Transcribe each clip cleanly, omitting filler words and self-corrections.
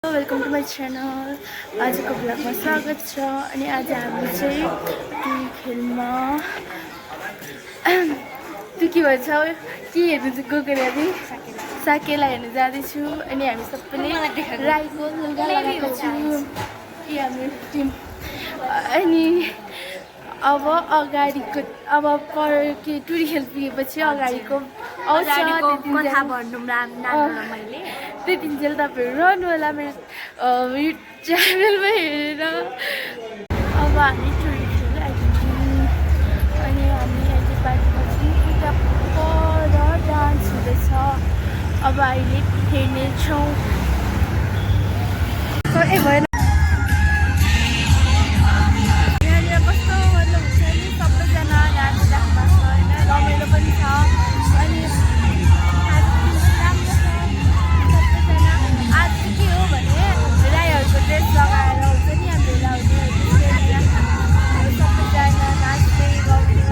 Welcome to my channel. आजको ब्लगमा स्वागत छ। अनि आज हामी चाहिँ ती खेलमा त्यो के भन्छ के हेर्नु चाहिँ गएको हामी साकेला हेर्नु जाँदैछु। अनि हामी सबैले राईको लुगा लगाएको छौँ कि हाम्रो टिम। अनि अब अगाडिको अब के टुरी खेल पुगेपछि अगाडिको आउँछ त्यतिन्जेल तपाईँहरू रहनु होला मेरो च्यानलमा हेरेर। अब हामी टुरी खेल आइपुग्यौँ। अनि हामी अहिले बाटोपछि उता पर डान्स हुँदैछ। अब अहिले हेर्नेछौँ। ए भएन यहाँनिर कस्तो मतलब हुन्छ नि सबैजना डान्स राख्नु छ होइन, रमाइलो पनि छ। अनि आज के हो भने राईहरूको ड्रेस लगाएर हुन्छ नि हाम्रो लाउने सबैजना नाच्दै गाउने छ।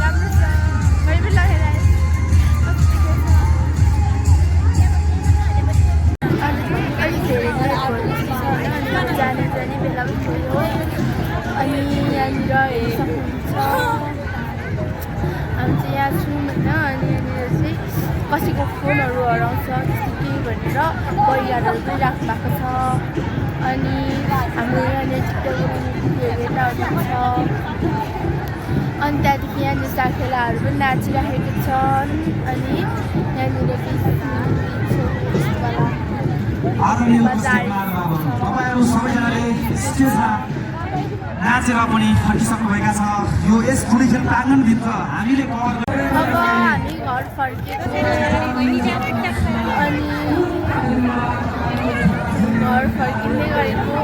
राम्रो छ। मैले पनि लगाएर अलिक धेरै जाने बेला पनि भयो। अनि यहाँनिर हेर्नु सक्नुहुन्छ हामी चाहिँ यहाँ छौँ होइन। अनि यहाँनिर चाहिँ कसैको फोनहरू हराउँछ त्यस्तो केही भनेर परिवारहरू पनि राख्नु भएको छ। अनि हाम्रो यहाँनिर छिटो बनाउने भिडियोहरू यताउता छ। अनि त्यहाँदेखि यहाँनिर साकेलाहरू पनि नाचिराखेको छन्। अनि यहाँनिर नाचेर पनि फर्किसक्नुभएका छ। यो यस टुरी खेल प्राङ्गणभित्र हामीले अब हामी घर फर्केको। अनि घर फर्किँदै गरेको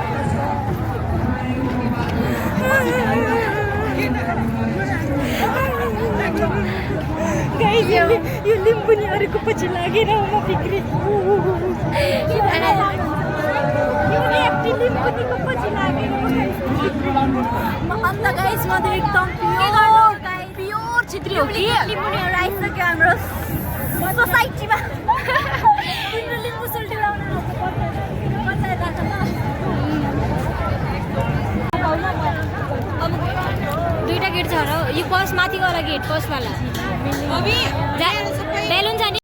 यो लिम्बुनीहरूको पछि लागेर म बिग्रे। लिम्बुनीको पछि लागेर अन्त गाइस म त एकदम प्योर चित्री हो कि लिम्बुनीहरू आइसक्यो हाम्रो सोसाइटीमा। तिम्रो लिम्बू सोल्टी लाउनु दुईटा गेट छ र यो फर्स्ट माथिको वाला गेट फर्स्टवाला बेलुन छ नि।